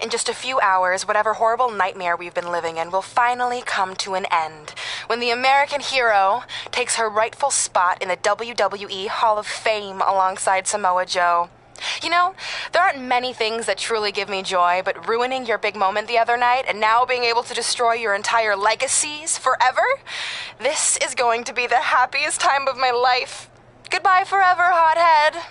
In just a few hours, whatever horrible nightmare we've been living in will finally come to an end, when the American hero takes her rightful spot in the WWE Hall of Fame alongside Samoa Joe. You know, there aren't many things that truly give me joy, but ruining your big moment the other night and now being able to destroy your entire legacies forever? This is going to be the happiest time of my life. Goodbye forever, hothead.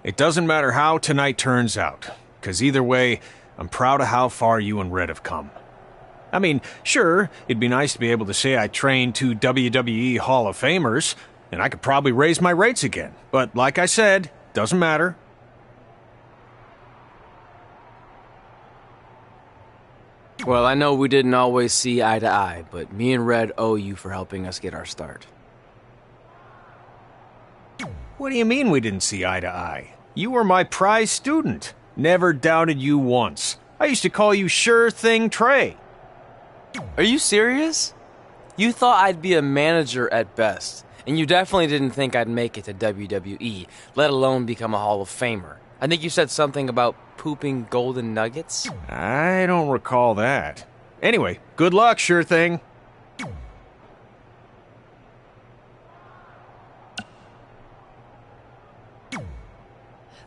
It doesn't matter how tonight turns out, because either way, I'm proud of how far you and Red have come. I mean, sure, it'd be nice to be able to say I trained 2 WWE Hall of Famers, and I could probably raise my rates again. But like I said, doesn't matter. Well, I know we didn't always see eye to eye, but me and Red owe you for helping us get our start. What do you mean we didn't see eye to eye? You were my prize student. Never doubted you once. I used to call you Sure Thing Trey. Are you serious? You thought I'd be a manager at best, and you definitely didn't think I'd make it to WWE, let alone become a Hall of Famer. I think you said something about pooping golden nuggets? I don't recall that. Anyway, good luck, Sure Thing.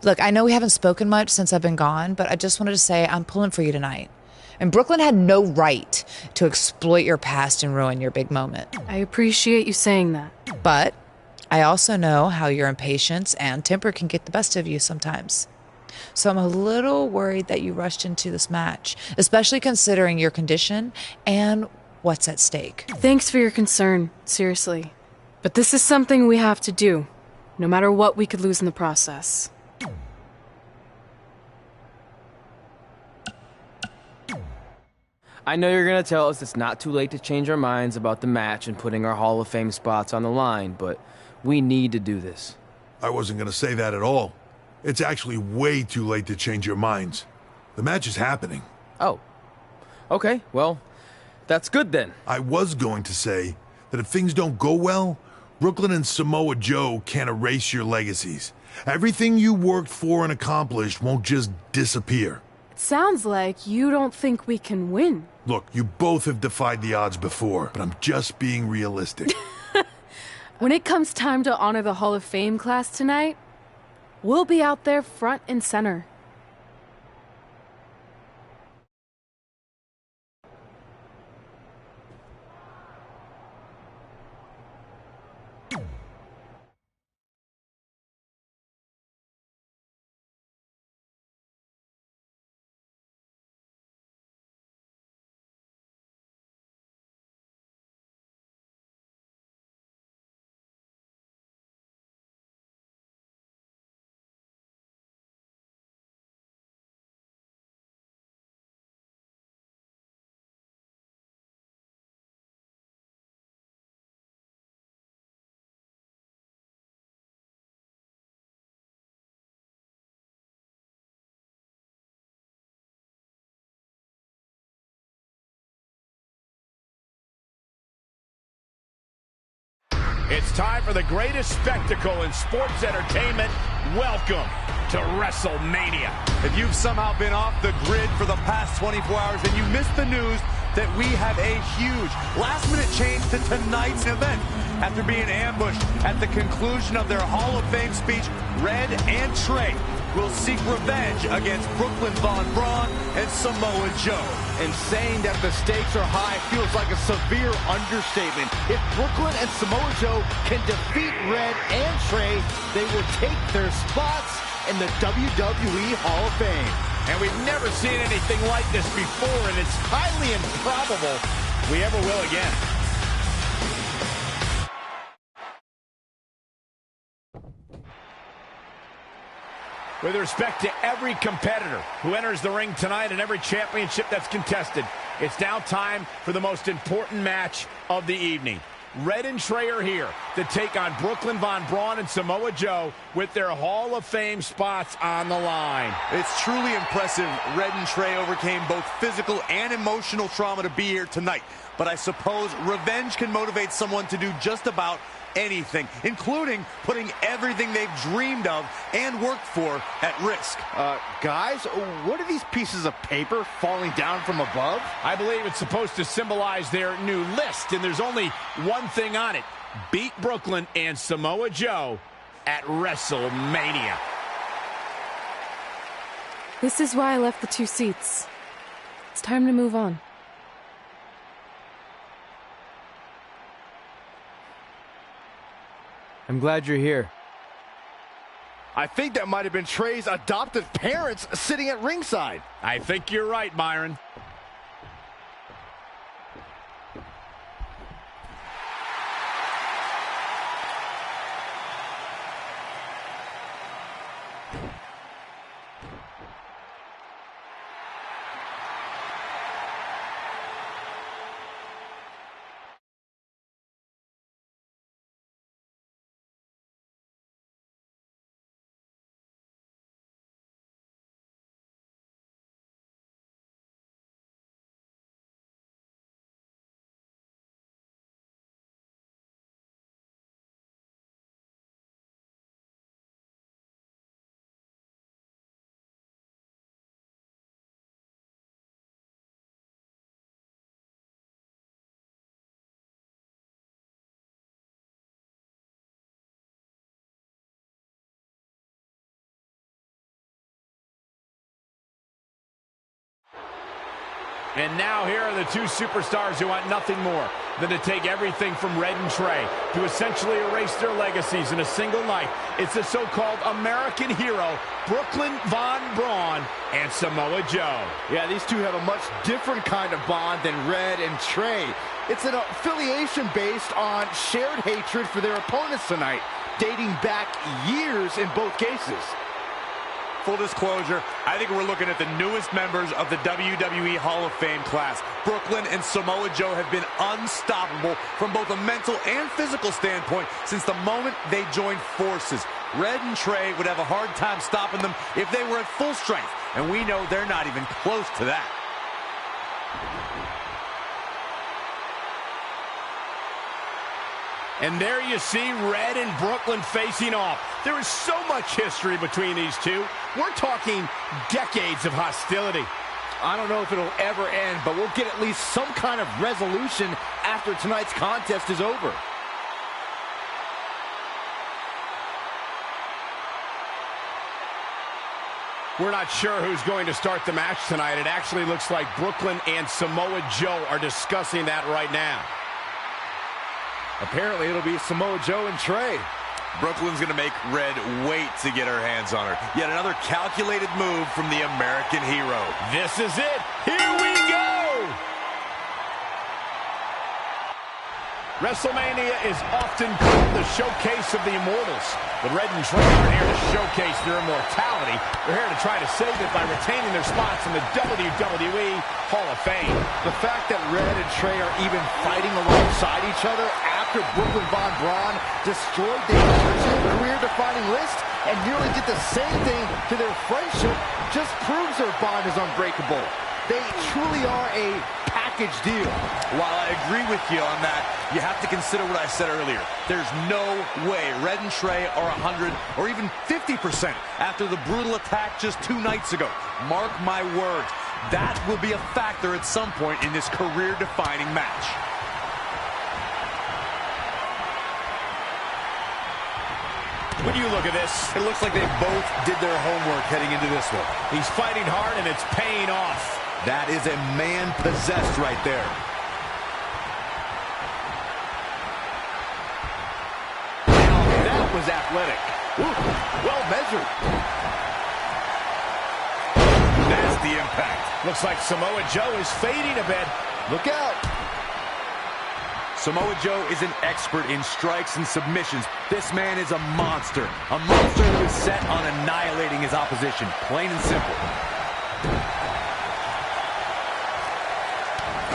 Look, I know we haven't spoken much since I've been gone, but I just wanted to say I'm pulling for you tonight. And Brooklyn had no right to exploit your past and ruin your big moment. I appreciate you saying that. But I also know how your impatience and temper can get the best of you sometimes. So I'm a little worried that you rushed into this match, especially considering your condition and what's at stake. Thanks for your concern, seriously. But this is something we have to do, no matter what we could lose in the process. I know you're going to tell us it's not too late to change our minds about the match and putting our Hall of Fame spots on the line, but we need to do this. I wasn't going to say that at all. It's actually way too late to change your minds. The match is happening. Oh. Okay, well, that's good then. I was going to say that if things don't go well, Brooklyn and Samoa Joe can't erase your legacies. Everything you worked for and accomplished won't just disappear. It sounds like you don't think we can win. Look, you both have defied the odds before, but I'm just being realistic. When it comes time to honor the Hall of Fame class tonight, we'll be out there front and center. It's time for the greatest spectacle in sports entertainment. Welcome to WrestleMania. If you've somehow been off the grid for the past 24 hours and you missed the news that we have a huge last-minute change to tonight's event. After being ambushed at the conclusion of their Hall of Fame speech, Red and Trey will seek revenge against Brooklyn Von Braun and Samoa Joe. And saying that the stakes are high feels like a severe understatement. If Brooklyn and Samoa Joe can defeat Red and Trey, they will take their spots in the WWE Hall of Fame. And we've never seen anything like this before, and it's highly improbable we ever will again. With respect to every competitor who enters the ring tonight and every championship that's contested, it's now time for the most important match of the evening. Red and Trey are here to take on Brooklyn Von Braun and Samoa Joe with their Hall of Fame spots on the line. It's truly impressive. Red and Trey overcame both physical and emotional trauma to be here tonight. But I suppose revenge can motivate someone to do just about anything, including putting everything they've dreamed of and worked for at risk. Guys, what are these pieces of paper falling down from above? I believe it's supposed to symbolize their new list, and there's only one thing on it. Beat Brooklyn and Samoa Joe at WrestleMania. This is why I left the 2 seats. It's time to move on. I'm glad you're here. I think that might have been Trey's adoptive parents sitting at ringside. I think you're right, Byron. And now here are the 2 superstars who want nothing more than to take everything from Red and Trey to essentially erase their legacies in a single night. It's the so-called American hero, Brooklyn Von Braun and Samoa Joe. Yeah, these two have a much different kind of bond than Red and Trey. It's an affiliation based on shared hatred for their opponents tonight, dating back years in both cases. Full disclosure, I think we're looking at the newest members of the WWE Hall of Fame class. Brooklyn and Samoa Joe have been unstoppable from both a mental and physical standpoint since the moment they joined forces. Red and Trey would have a hard time stopping them if they were at full strength, and we know they're not even close to that. And there you see Red and Brooklyn facing off. There is so much history between these two. We're talking decades of hostility. I don't know if it'll ever end, but we'll get at least some kind of resolution after tonight's contest is over. We're not sure who's going to start the match tonight. It actually looks like Brooklyn and Samoa Joe are discussing that right now. Apparently, it'll be Samoa Joe and Trey. Brooklyn's going to make Red wait to get her hands on her. Yet another calculated move from the American hero. This is it. Here we go. WrestleMania is often called the showcase of the immortals. But Red and Trey aren't here to showcase their immortality. They're here to try to save it by retaining their spots in the WWE Hall of Fame. The fact that Red and Trey are even fighting alongside each other after Brooklyn Von Braun destroyed their career-defining list and nearly did the same thing to their friendship just proves their bond is unbreakable. They truly are a package deal. While I agree with you on that, you have to consider what I said earlier. There's no way Red and Trey are 100 or even 50% after the brutal attack just 2 nights ago. Mark my words, that will be a factor at some point in this career-defining match. When you look at this, it looks like they both did their homework heading into this one. He's fighting hard and it's paying off. That is a man possessed right there. Now that was athletic. Ooh, well measured. Nasty impact. Looks like Samoa Joe is fading a bit. Look out. Samoa Joe is an expert in strikes and submissions. This man is a monster who is set on annihilating his opposition, plain and simple.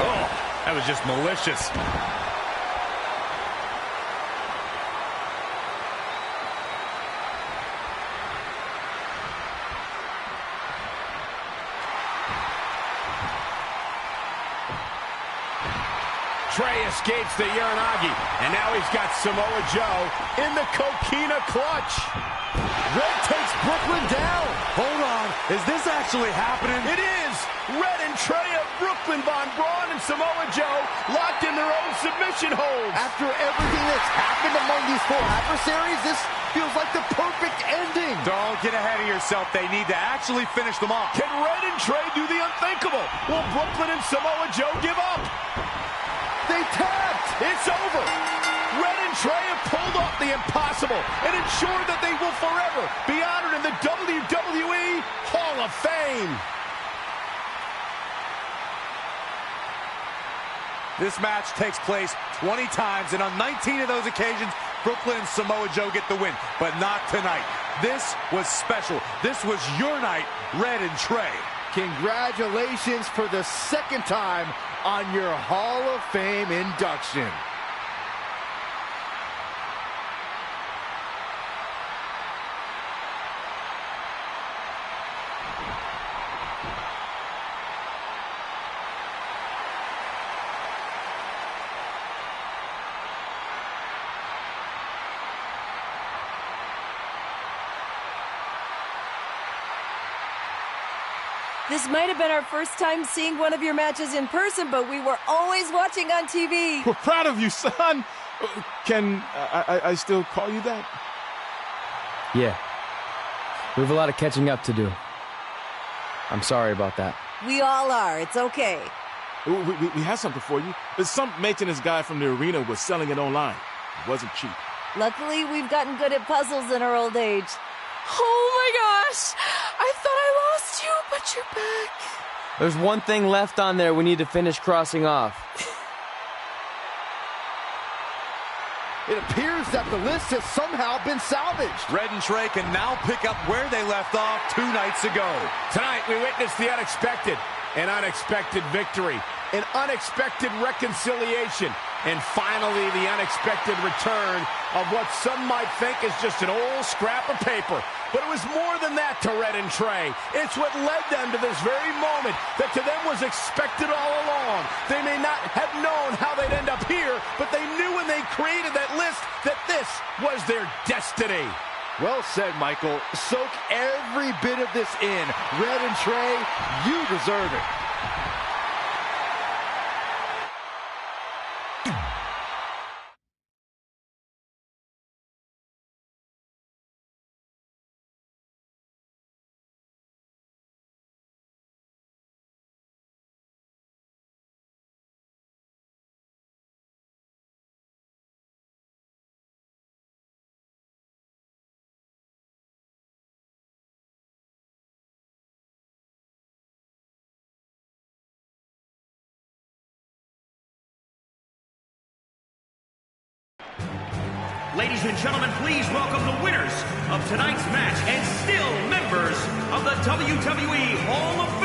Oh, that was just malicious. Trey escapes the Uranagi, and now he's got Samoa Joe in the coquina clutch. Red takes Brooklyn down. Hold on, is this actually happening? It is! Red and Trey of Brooklyn, Von Braun and Samoa Joe locked in their own submission holds. After everything that's happened among these four adversaries, this feels like the perfect ending. Don't get ahead of yourself. They need to actually finish them off. Can Red and Trey do the unthinkable? Will Brooklyn and Samoa Joe give up? They tapped. It's over. Red and Trey have pulled off the impossible and ensured that they will forever be honored in the WWE Hall of Fame. This match takes place 20 times, and on 19 of those occasions, Brooklyn and Samoa Joe get the win, but not tonight. This was special. This was your night, Red and Trey. Congratulations for the second time on your Hall of Fame induction. This might have been our first time seeing one of your matches in person, but we were always watching on TV. We're proud of you, son. Can I still call you that? Yeah. We have a lot of catching up to do. I'm sorry about that. We all are. It's okay. We have something for you. Some maintenance guy from the arena was selling it online. It wasn't cheap. Luckily, we've gotten good at puzzles in our old age. Oh my gosh! I thought I lost you, but you're back. There's one thing left on there we need to finish crossing off. It appears that the list has somehow been salvaged. Red and Trey can now pick up where they left off 2 nights ago. Tonight, we witnessed the unexpected, an unexpected victory, an unexpected reconciliation, and finally the unexpected return of what some might think is just an old scrap of paper. But it was more than that to Red and Trey. It's what led them to this very moment that to them was expected all along. They may not have known how they'd end up here, but they knew when they created that list that this was their destiny. Well said, Michael. Soak every bit of this in. Red and Trey, you deserve it. Ladies and gentlemen, please welcome the winners of tonight's match and still members of the WWE Hall of Fame.